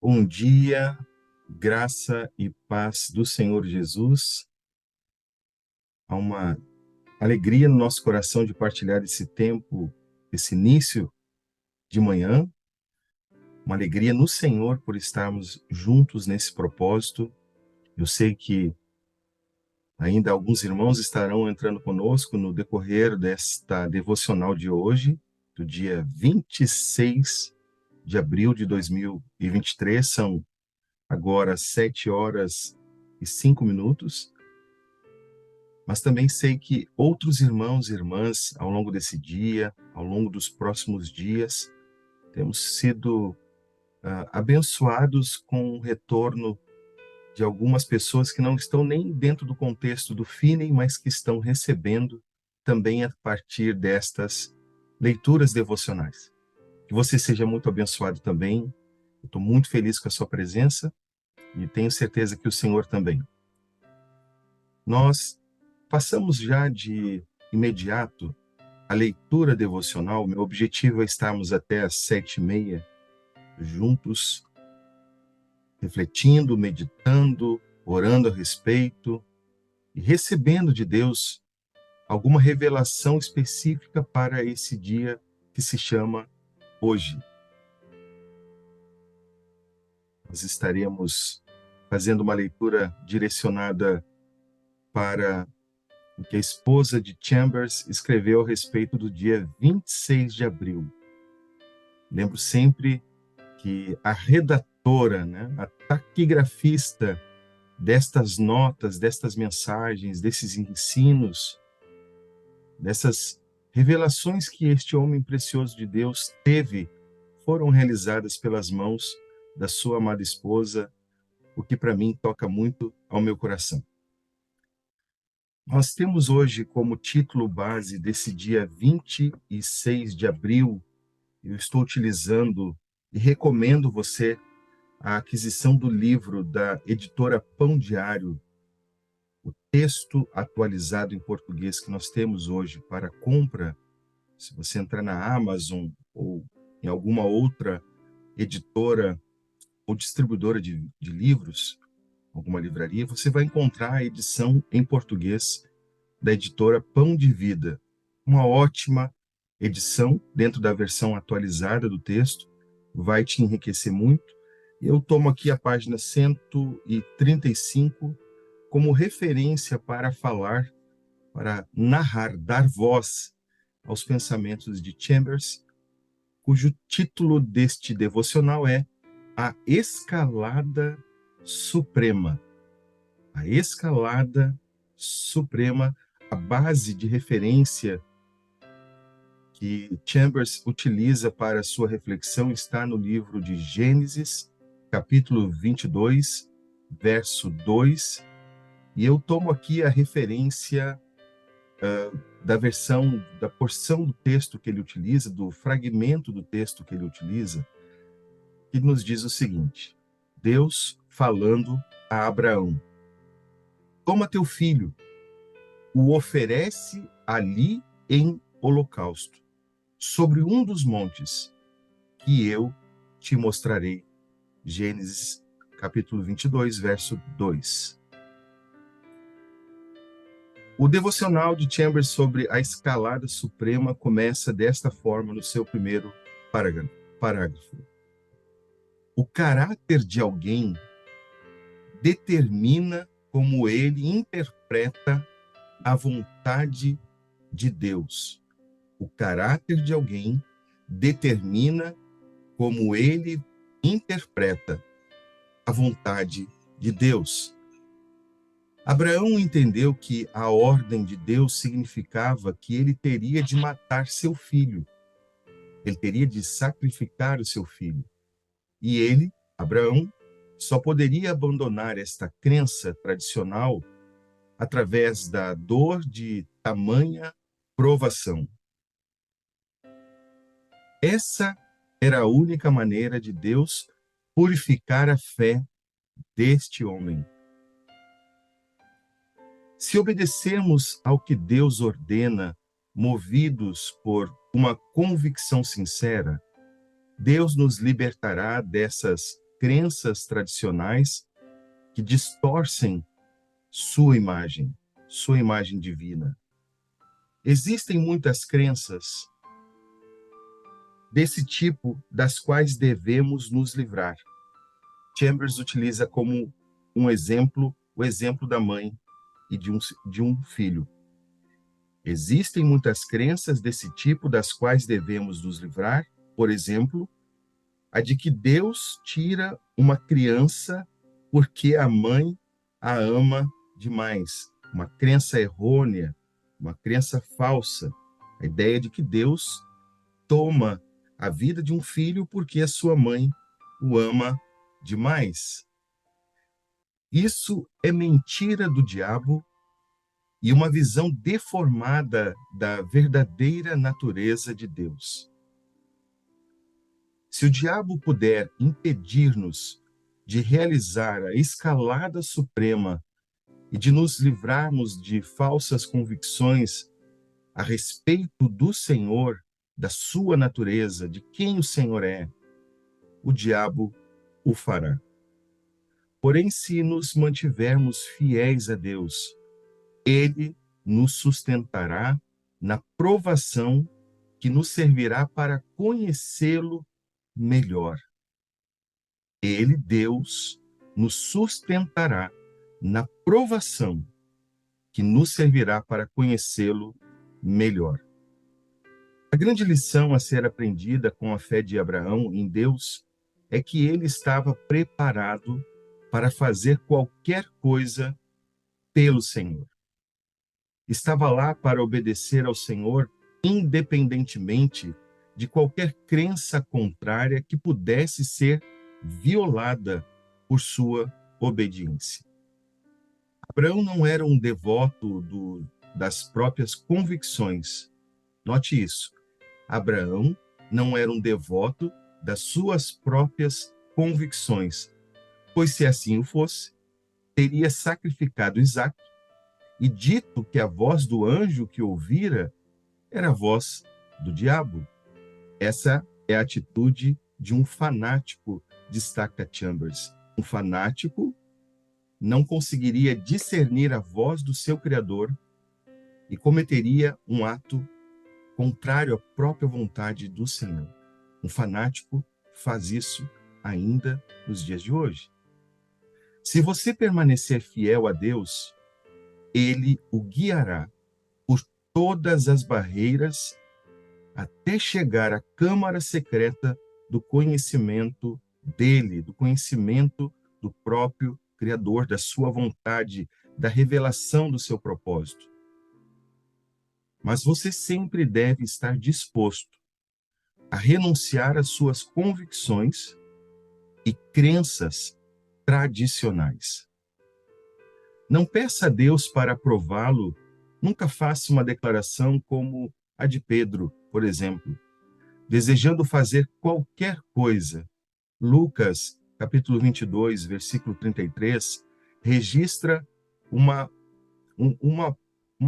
Bom dia, graça e paz do Senhor Jesus. Há uma alegria no nosso coração de partilhar esse tempo, esse início de manhã. Uma alegria no Senhor por estarmos juntos nesse propósito. Eu sei que ainda alguns irmãos estarão entrando conosco no decorrer desta devocional de hoje, do dia 26 de abril de 2023. São agora 7h05. Mas também sei que outros irmãos e irmãs, ao longo desse dia, ao longo dos próximos dias, temos sido abençoados com o retorno de algumas pessoas que não estão nem dentro do contexto do Finem, mas que estão recebendo também a partir destas leituras devocionais. Que você seja muito abençoado também. Eu estou muito feliz com a sua presença e tenho certeza que o Senhor também. Nós passamos já de imediato a leitura devocional. Meu objetivo é estarmos até às 7h30 juntos, refletindo, meditando, orando a respeito e recebendo de Deus alguma revelação específica para esse dia que se chama hoje. Nós estaremos fazendo uma leitura direcionada para o que a esposa de Chambers escreveu a respeito do dia 26 de abril. Lembro sempre que a redatora, a taquigrafista destas notas, destas mensagens, desses ensinos, dessas revelações que este homem precioso de Deus teve, foram realizadas pelas mãos da sua amada esposa, o que para mim toca muito ao meu coração. Nós temos hoje como título base desse dia 26 de abril, eu estou utilizando e recomendo você a aquisição do livro da editora Pão Diário, o texto atualizado em português que nós temos hoje para compra. Se você entrar na Amazon ou em alguma outra editora ou distribuidora de livros, alguma livraria, você vai encontrar a edição em português da editora Pão de Vida. Uma ótima edição dentro da versão atualizada do texto, vai te enriquecer muito. Eu tomo aqui a página 135 como referência para falar, para narrar, dar voz aos pensamentos de Chambers, cujo título deste devocional é A Escalada Suprema. A Escalada Suprema, a base de referência que Chambers utiliza para sua reflexão está no livro de Gênesis, capítulo 22, verso 2, e eu tomo aqui a referência da porção do texto que ele utiliza, do fragmento do texto que ele utiliza, que nos diz o seguinte: Deus falando a Abraão: toma teu filho, o oferece ali em holocausto, sobre um dos montes que eu te mostrarei. Gênesis, capítulo 22, verso 2. O devocional de Chambers sobre a escalada suprema começa desta forma no seu primeiro parágrafo. O caráter de alguém determina como ele interpreta a vontade de Deus. O caráter de alguém determina como ele interpreta a vontade de Deus. Abraão entendeu que a ordem de Deus significava que ele teria de matar seu filho. Ele teria de sacrificar o seu filho. E ele, Abraão, só poderia abandonar esta crença tradicional através da dor de tamanha provação. Essa era a única maneira de Deus purificar a fé deste homem. Se obedecermos ao que Deus ordena, movidos por uma convicção sincera, Deus nos libertará dessas crenças tradicionais que distorcem sua imagem divina. Existem muitas crenças desse tipo das quais devemos nos livrar. Chambers utiliza como um exemplo o exemplo da mãe e de um filho. Existem muitas crenças desse tipo das quais devemos nos livrar, por exemplo, a de que Deus tira uma criança porque a mãe a ama demais. Uma crença errônea, uma crença falsa. A ideia de que Deus toma a vida de um filho porque a sua mãe o ama demais. Isso é mentira do diabo e uma visão deformada da verdadeira natureza de Deus. Se o diabo puder impedir-nos de realizar a escalada suprema e de nos livrarmos de falsas convicções a respeito do Senhor, da sua natureza, de quem o Senhor é, o diabo o fará. Porém, se nos mantivermos fiéis a Deus, Ele nos sustentará na provação que nos servirá para conhecê-lo melhor. Ele, Deus, nos sustentará na provação que nos servirá para conhecê-lo melhor. A grande lição a ser aprendida com a fé de Abraão em Deus é que ele estava preparado para fazer qualquer coisa pelo Senhor. Estava lá para obedecer ao Senhor, independentemente de qualquer crença contrária que pudesse ser violada por sua obediência. Abraão não era um devoto das próprias convicções. Note isso. Abraão não era um devoto das suas próprias convicções, pois se assim o fosse, teria sacrificado Isaque e dito que a voz do anjo que ouvira era a voz do diabo. Essa é a atitude de um fanático, destaca Chambers. Um fanático não conseguiria discernir a voz do seu Criador e cometeria um ato contrário à própria vontade do Senhor. Um fanático faz isso ainda nos dias de hoje. Se você permanecer fiel a Deus, Ele o guiará por todas as barreiras até chegar à câmara secreta do conhecimento dele, do conhecimento do próprio Criador, da sua vontade, da revelação do seu propósito. Mas você sempre deve estar disposto a renunciar às suas convicções e crenças tradicionais. Não peça a Deus para aprová-lo, nunca faça uma declaração como a de Pedro, por exemplo, desejando fazer qualquer coisa. Lucas, capítulo 22, versículo 33, registra uma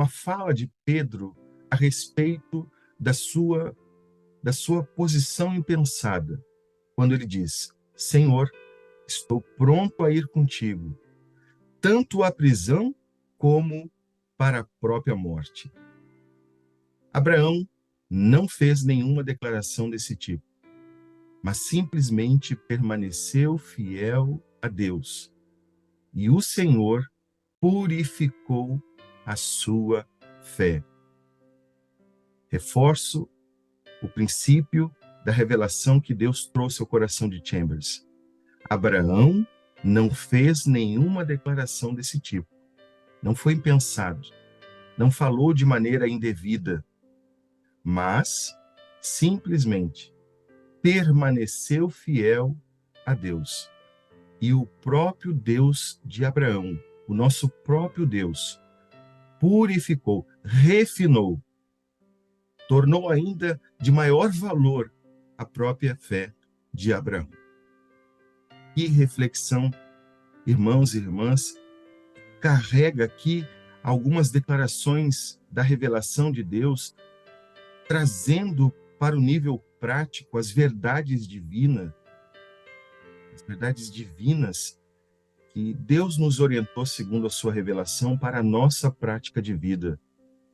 fala de Pedro a respeito da sua posição impensada, quando ele diz: Senhor, estou pronto a ir contigo, tanto à prisão como para a própria morte. Abraão não fez nenhuma declaração desse tipo, mas simplesmente permaneceu fiel a Deus. E o Senhor purificou a sua fé. Reforço o princípio da revelação que Deus trouxe ao coração de Chambers. Abraão não fez nenhuma declaração desse tipo. Não foi impensado. Não falou de maneira indevida, mas simplesmente permaneceu fiel a Deus. E o próprio Deus de Abraão, o nosso próprio Deus, purificou, refinou, tornou ainda de maior valor a própria fé de Abraão. Que reflexão, irmãos e irmãs, carrega aqui algumas declarações da revelação de Deus, trazendo para o nível prático as verdades divinas verdades divinas que Deus nos orientou segundo a sua revelação para a nossa prática de vida,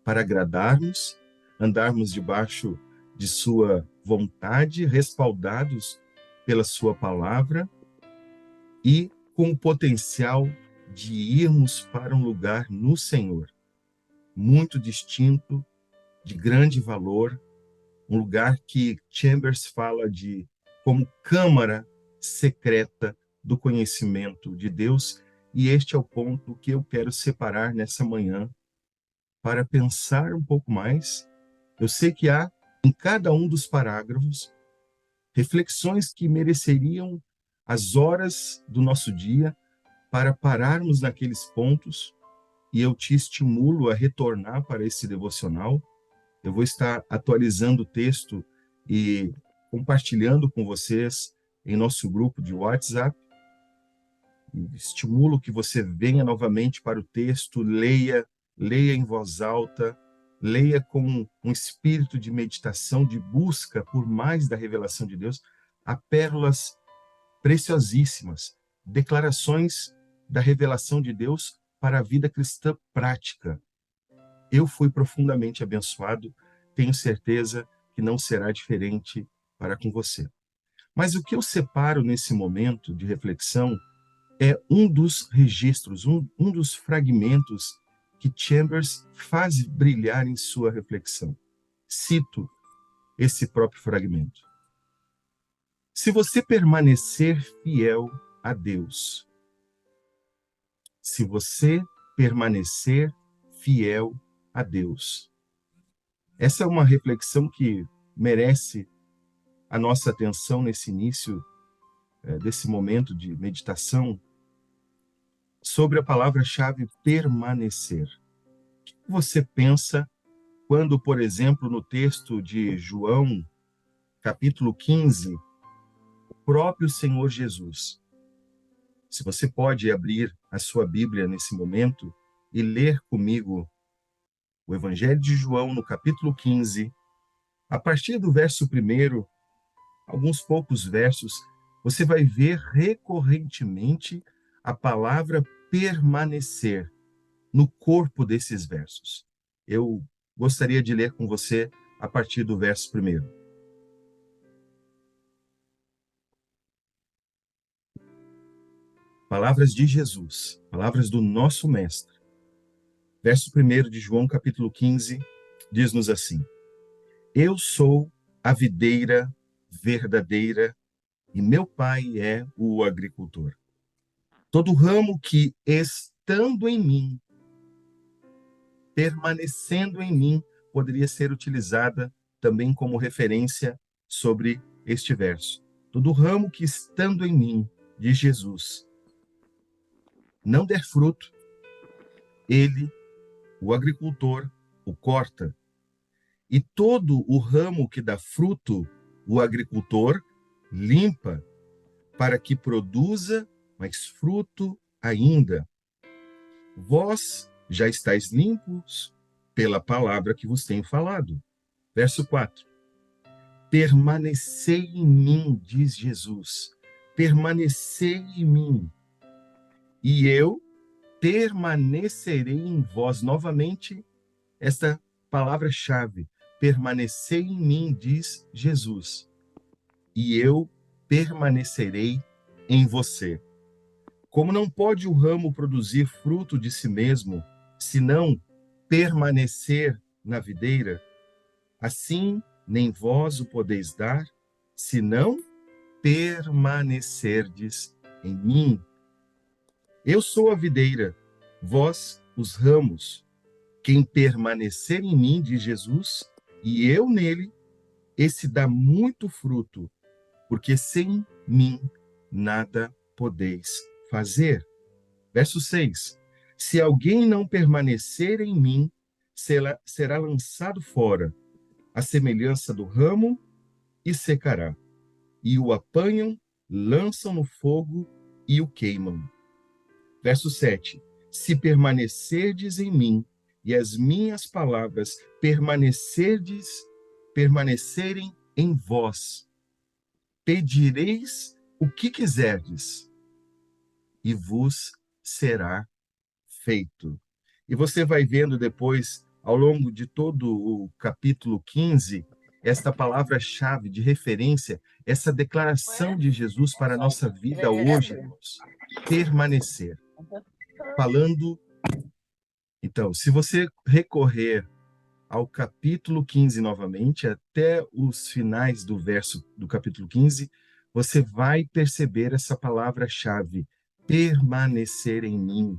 para agradarmos, andarmos debaixo de sua vontade, respaldados pela sua palavra e com o potencial de irmos para um lugar no Senhor, muito distinto, de grande valor, um lugar que Chambers fala de como câmara secreta do conhecimento de Deus, e este é o ponto que eu quero separar nessa manhã para pensar um pouco mais. Eu sei que há em cada um dos parágrafos reflexões que mereceriam as horas do nosso dia para pararmos naqueles pontos, e eu te estimulo a retornar para esse devocional. Eu vou estar atualizando o texto e compartilhando com vocês em nosso grupo de WhatsApp. Estimulo que você venha novamente para o texto, leia em voz alta, leia com um espírito de meditação, de busca por mais da revelação de Deus. Há pérolas preciosíssimas, declarações da revelação de Deus para a vida cristã prática. Eu fui profundamente abençoado, tenho certeza que não será diferente para com você. Mas o que eu separo nesse momento de reflexão é um dos registros, um dos fragmentos que Chambers faz brilhar em sua reflexão. Cito esse próprio fragmento. Se você permanecer fiel a Deus, se você permanecer fiel a Deus. Essa é uma reflexão que merece a nossa atenção nesse início desse momento de meditação sobre a palavra-chave permanecer. O que você pensa quando, por exemplo, no texto de João, capítulo 15, o próprio Senhor Jesus, se você pode abrir a sua Bíblia nesse momento e ler comigo o Evangelho de João, no capítulo 15, a partir do verso 1, alguns poucos versos, você vai ver recorrentemente a palavra permanecer no corpo desses versos. Eu gostaria de ler com você a partir do verso 1. Palavras de Jesus, palavras do nosso Mestre. Verso 1 de João, capítulo 15, diz-nos assim: Eu sou a videira verdadeira e meu pai é o agricultor. Todo ramo que, estando em mim, permanecendo em mim, poderia ser utilizada também como referência sobre este verso. Todo ramo que, estando em mim, de Jesus, não der fruto, ele, o agricultor, o corta. E todo o ramo que dá fruto, o agricultor limpa, para que produza mais fruto ainda. Vós já estáis limpos pela palavra que vos tenho falado. Verso 4. Permanecei em mim, diz Jesus. Permanecei em mim, e eu permanecerei em vós. Novamente, esta palavra-chave. Permanecei em mim, diz Jesus, e eu permanecerei em você. Como não pode o ramo produzir fruto de si mesmo, se não permanecer na videira, assim nem vós o podeis dar, se não permanecerdes em mim. Eu sou a videira, vós os ramos. Quem permanecer em mim, diz Jesus, e eu nele, esse dá muito fruto, porque sem mim nada podeis fazer. Verso 6. Se alguém não permanecer em mim, será lançado fora, à semelhança do ramo, e secará. E o apanham, lançam no fogo e o queimam. Verso 7. Se permanecerdes em mim, e as minhas palavras permanecerem em vós, pedireis o que quiserdes, e vos será feito. E você vai vendo depois, ao longo de todo o capítulo 15, esta palavra-chave de referência, essa declaração de Jesus para a nossa vida hoje, irmãos. Permanecer. Falando. Então, se você recorrer ao capítulo 15 novamente, até os finais do verso do capítulo 15, você vai perceber essa palavra-chave, permanecer em mim,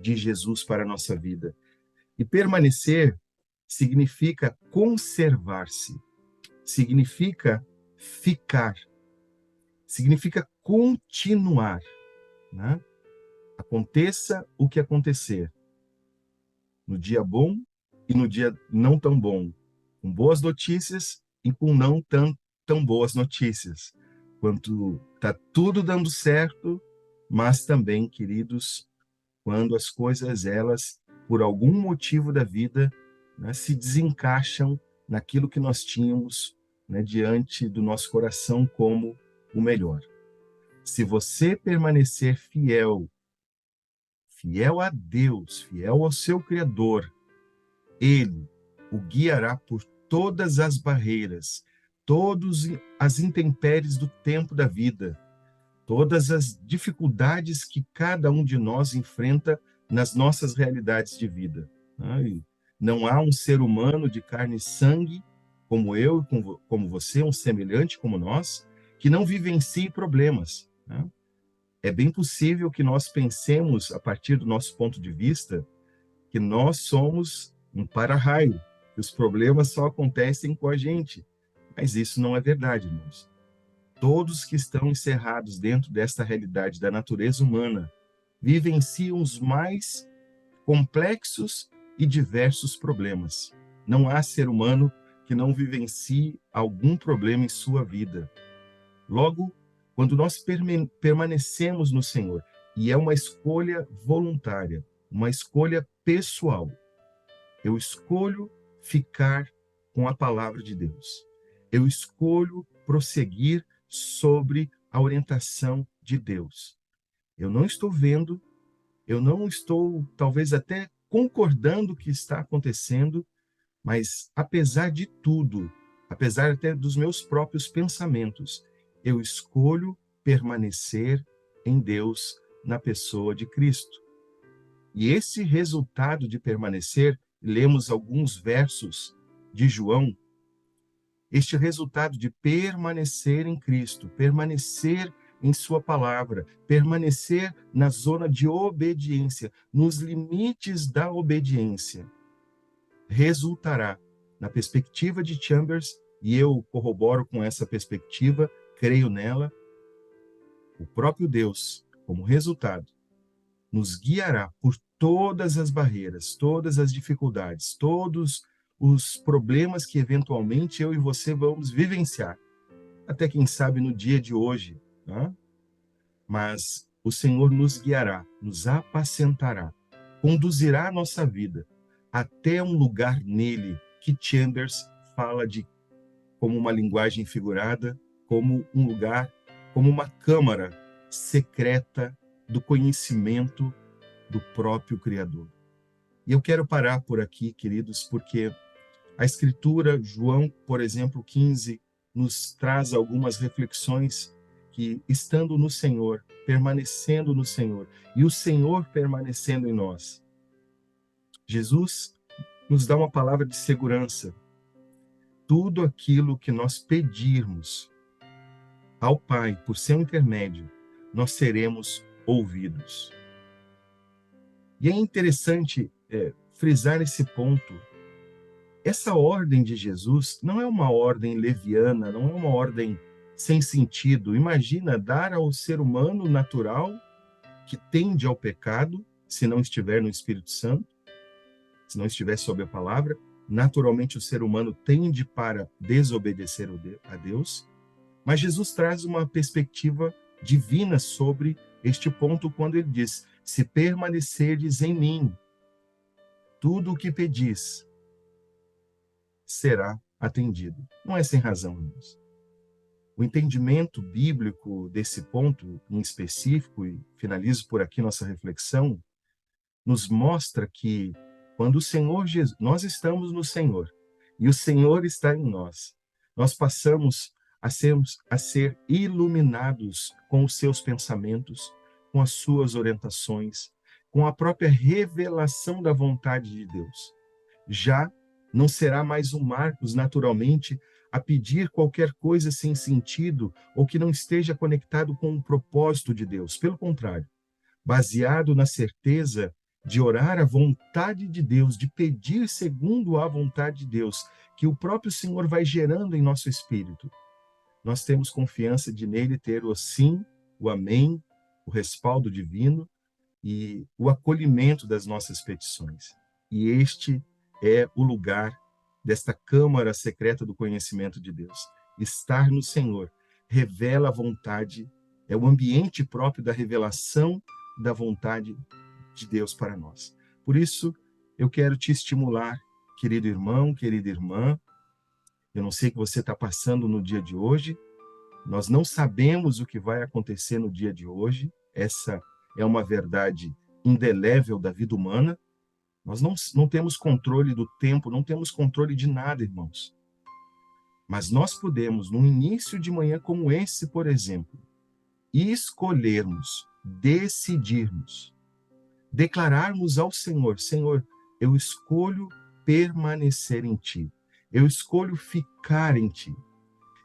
de Jesus para a nossa vida. E permanecer significa conservar-se, significa ficar, significa continuar, né? Aconteça o que acontecer, no dia bom e no dia não tão bom, com boas notícias e com não tão boas notícias. Quando está tudo dando certo, mas também, queridos, quando as coisas, elas, por algum motivo da vida, né, se desencaixam naquilo que nós tínhamos, né, diante do nosso coração como o melhor. Se você permanecer fiel, fiel a Deus, fiel ao seu Criador, Ele o guiará por todas as barreiras, todas as intempéries do tempo da vida, todas as dificuldades que cada um de nós enfrenta nas nossas realidades de vida. Não há um ser humano de carne e sangue, como eu, como você, um semelhante como nós, que não vivencie problemas. É bem possível que nós pensemos, a partir do nosso ponto de vista, que nós somos um para-raio, que os problemas só acontecem com a gente. Mas isso não é verdade, irmãos. Todos que estão encerrados dentro desta realidade da natureza humana vivenciam os mais complexos e diversos problemas. Não há ser humano que não vivencie algum problema em sua vida. Logo, quando nós permanecemos no Senhor, e é uma escolha voluntária, uma escolha pessoal, eu escolho ficar com a palavra de Deus. Eu escolho prosseguir sobre a orientação de Deus. Eu não estou vendo, eu não estou, talvez até concordando o que está acontecendo, mas apesar de tudo, apesar até dos meus próprios pensamentos, eu escolho permanecer em Deus, na pessoa de Cristo. E esse resultado de permanecer, lemos alguns versos de João, este resultado de permanecer em Cristo, permanecer em sua palavra, permanecer na zona de obediência, nos limites da obediência, resultará, na perspectiva de Chambers, e eu corroboro com essa perspectiva, creio nela, o próprio Deus, como resultado, nos guiará por todas as barreiras, todas as dificuldades, todos os problemas que eventualmente eu e você vamos vivenciar, até quem sabe no dia de hoje, né? Mas o Senhor nos guiará, nos apacentará, conduzirá a nossa vida até um lugar nele que Chambers fala de como uma linguagem figurada, como um lugar, como uma câmara secreta do conhecimento do próprio Criador. E eu quero parar por aqui, queridos, porque a Escritura, João, por exemplo, 15, nos traz algumas reflexões que, estando no Senhor, permanecendo no Senhor, e o Senhor permanecendo em nós, Jesus nos dá uma palavra de segurança. Tudo aquilo que nós pedirmos ao Pai, por seu intermédio, nós seremos ouvidos. E é interessante frisar esse ponto. Essa ordem de Jesus não é uma ordem leviana, não é uma ordem sem sentido. Imagina dar ao ser humano natural que tende ao pecado, se não estiver no Espírito Santo, se não estiver sob a palavra, naturalmente o ser humano tende para desobedecer a Deus, mas Jesus traz uma perspectiva divina sobre este ponto quando ele diz: se permanecerdes em mim, tudo o que pedis será atendido. Não é sem razão, irmãos. O entendimento bíblico desse ponto em específico, e finalizo por aqui nossa reflexão, nos mostra que quando o Senhor Jesus, nós estamos no Senhor e o Senhor está em nós, nós passamos a ser iluminados com os seus pensamentos, com as suas orientações, com a própria revelação da vontade de Deus. Já não será mais um Marcos, naturalmente, a pedir qualquer coisa sem sentido ou que não esteja conectado com o propósito de Deus. Pelo contrário, baseado na certeza de orar a vontade de Deus, de pedir segundo a vontade de Deus, que o próprio Senhor vai gerando em nosso espírito. Nós temos confiança de nele ter o sim, o amém, o respaldo divino e o acolhimento das nossas petições. E este é o lugar desta câmara secreta do conhecimento de Deus. Estar no Senhor revela a vontade, é o ambiente próprio da revelação da vontade de Deus para nós. Por isso, eu quero te estimular, querido irmão, querida irmã. Eu não sei o que você está passando no dia de hoje. Nós não sabemos o que vai acontecer no dia de hoje. Essa é uma verdade indelével da vida humana. Nós não temos controle do tempo, não temos controle de nada, irmãos. Mas nós podemos, num início de manhã como esse, por exemplo, escolhermos, decidirmos, declararmos ao Senhor: Senhor, eu escolho permanecer em Ti. Eu escolho ficar em Ti.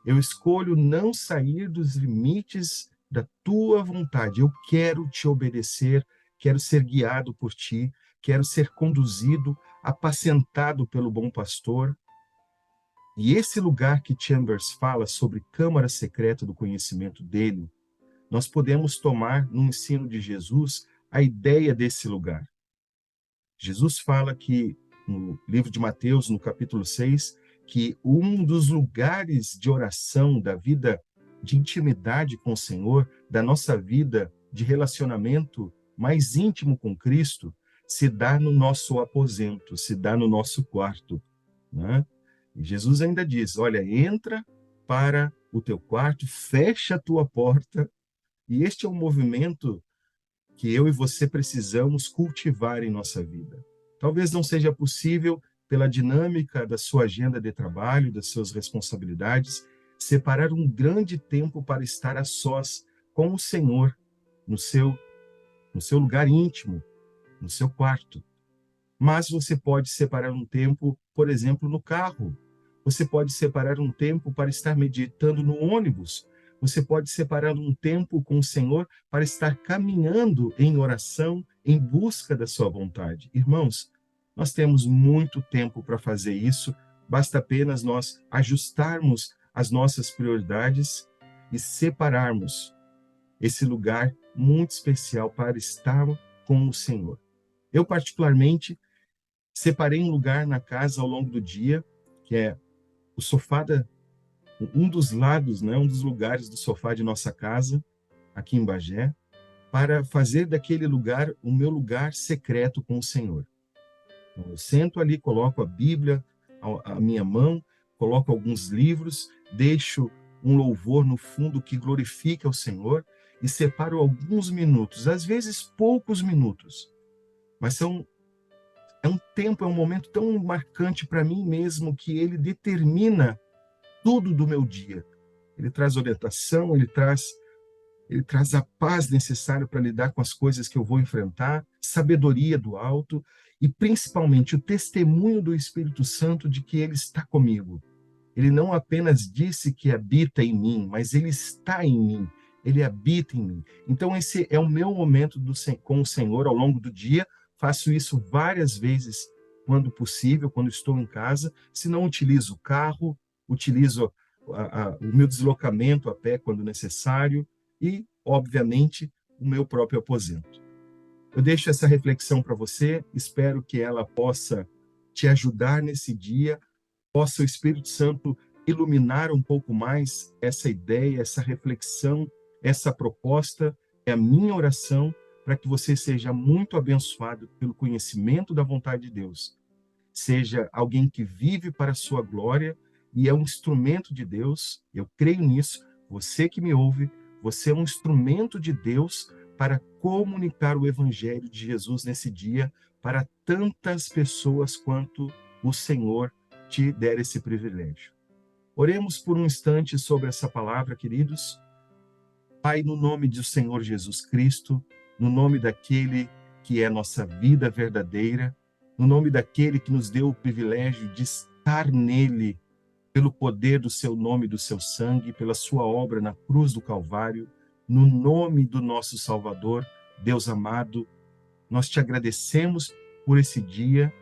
Eu escolho não sair dos limites da Tua vontade. Eu quero Te obedecer, quero ser guiado por Ti, quero ser conduzido, apacentado pelo bom pastor. E esse lugar que Chambers fala sobre câmara secreta do conhecimento dele, nós podemos tomar no ensino de Jesus a ideia desse lugar. Jesus fala que, no livro de Mateus, no capítulo 6, que um dos lugares de oração, da vida de intimidade com o Senhor, da nossa vida de relacionamento mais íntimo com Cristo, se dá no nosso aposento, se dá no nosso quarto, né? E Jesus ainda diz: olha, entra para o teu quarto, fecha a tua porta. E este é um movimento que eu e você precisamos cultivar em nossa vida. Talvez não seja possível, pela dinâmica da sua agenda de trabalho, das suas responsabilidades, separar um grande tempo para estar a sós com o Senhor, no seu lugar íntimo, no seu quarto. Mas você pode separar um tempo, por exemplo, no carro. Você pode separar um tempo para estar meditando no ônibus. Você pode separar um tempo com o Senhor para estar caminhando em oração, em busca da sua vontade. Irmãos, nós temos muito tempo para fazer isso, basta apenas nós ajustarmos as nossas prioridades e separarmos esse lugar muito especial para estar com o Senhor. Eu, particularmente, separei um lugar na casa ao longo do dia, que é o sofá, um dos lados, né, um dos lugares do sofá de nossa casa, aqui em Bagé, para fazer daquele lugar o meu lugar secreto com o Senhor. Então, eu sento ali, coloco a Bíblia à minha mão, coloco alguns livros, deixo um louvor no fundo que glorifica o Senhor e separo alguns minutos, às vezes poucos minutos, mas é um tempo, é um momento tão marcante para mim mesmo que ele determina tudo do meu dia. Ele traz orientação, ele traz a paz necessária para lidar com as coisas que eu vou enfrentar, sabedoria do alto e principalmente o testemunho do Espírito Santo de que ele está comigo. Ele não apenas disse que habita em mim, mas ele está em mim. Ele habita em mim. Então esse é o meu momento com o Senhor ao longo do dia. Faço isso várias vezes quando possível, quando estou em casa. Se não, utilizo o carro, utilizo o meu deslocamento a pé quando necessário e, obviamente, o meu próprio aposento. Eu deixo essa reflexão para você, espero que ela possa te ajudar nesse dia, possa o Espírito Santo iluminar um pouco mais essa ideia, essa reflexão, essa proposta. É a minha oração para que você seja muito abençoado pelo conhecimento da vontade de Deus. Seja alguém que vive para a sua glória e é um instrumento de Deus, eu creio nisso, você que me ouve, você é um instrumento de Deus para comunicar o Evangelho de Jesus nesse dia para tantas pessoas quanto o Senhor te der esse privilégio. Oremos por um instante sobre essa palavra, queridos. Pai, no nome do Senhor Jesus Cristo, no nome daquele que é nossa vida verdadeira, no nome daquele que nos deu o privilégio de estar nele, pelo poder do seu nome e do seu sangue, pela sua obra na cruz do Calvário, no nome do nosso Salvador, Deus amado, nós te agradecemos por esse dia,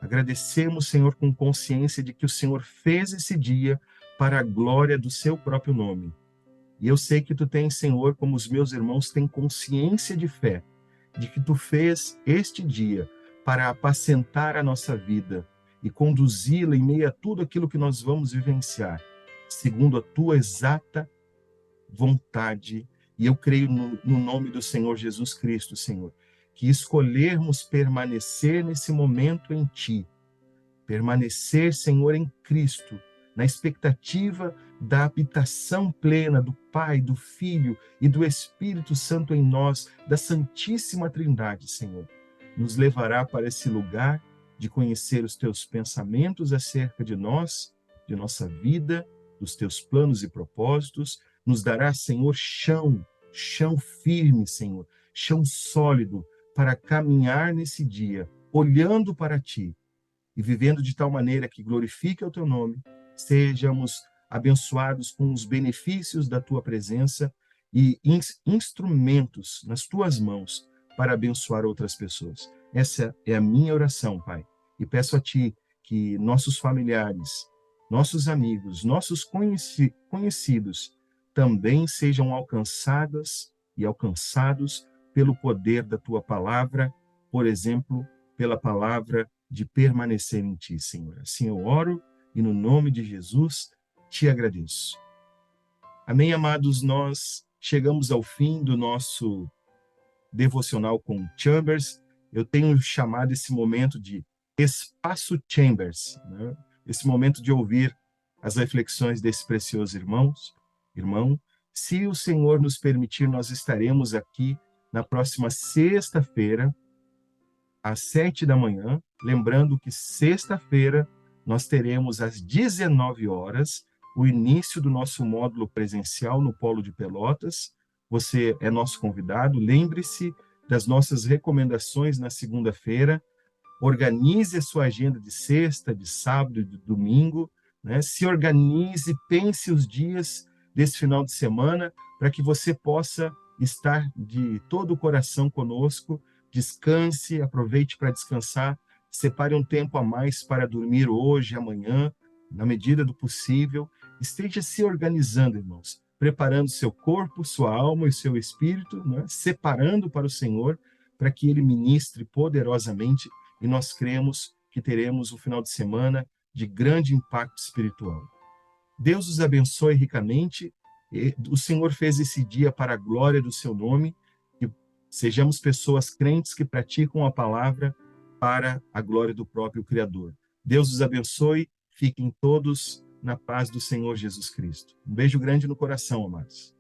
agradecemos, Senhor, com consciência de que o Senhor fez esse dia para a glória do seu próprio nome. E eu sei que tu tens, Senhor, como os meus irmãos têm consciência de fé, de que tu fez este dia para apacentar a nossa vida e conduzi-la em meio a tudo aquilo que nós vamos vivenciar, segundo a tua exata vontade. E eu creio no nome do Senhor Jesus Cristo, Senhor, que escolhermos permanecer nesse momento em ti, permanecer, Senhor, em Cristo, na expectativa da habitação plena do Pai, do Filho e do Espírito Santo em nós, da Santíssima Trindade, Senhor, nos levará para esse lugar de conhecer os teus pensamentos acerca de nós, de nossa vida, dos teus planos e propósitos, nos dará, Senhor, chão firme, Senhor, chão sólido para caminhar nesse dia, olhando para ti e vivendo de tal maneira que glorifique o teu nome, sejamos abençoados com os benefícios da tua presença e instrumentos nas tuas mãos para abençoar outras pessoas. Essa é a minha oração, Pai. E peço a ti que nossos familiares, nossos amigos, nossos conhecidos também sejam alcançadas e alcançados pelo poder da tua palavra, por exemplo, pela palavra de permanecer em ti, Senhor. Assim eu oro e no nome de Jesus te agradeço. Amém, amados? Nós chegamos ao fim do nosso devocional com Chambers. Eu tenho chamado esse momento de Espaço Chambers, né? Esse momento de ouvir as reflexões desse precioso irmão. Se o Senhor nos permitir, nós estaremos aqui na próxima sexta-feira, às 7 da manhã. Lembrando que sexta-feira nós teremos às 19 horas o início do nosso módulo presencial no Polo de Pelotas. Você é nosso convidado. Lembre-se das nossas recomendações na segunda-feira. Organize a sua agenda de sexta, de sábado e de domingo, né? Se organize, pense os dias desse final de semana para que você possa estar de todo o coração conosco. Descanse, aproveite para descansar, separe um tempo a mais para dormir hoje, amanhã, na medida do possível. Esteja se organizando, irmãos, preparando seu corpo, sua alma e seu espírito, né? Separando para o Senhor, para que Ele ministre poderosamente, e nós cremos que teremos um final de semana de grande impacto espiritual. Deus os abençoe ricamente. O Senhor fez esse dia para a glória do seu nome, e sejamos pessoas crentes que praticam a palavra para a glória do próprio Criador. Deus os abençoe, fiquem todos na paz do Senhor Jesus Cristo. Um beijo grande no coração, amados.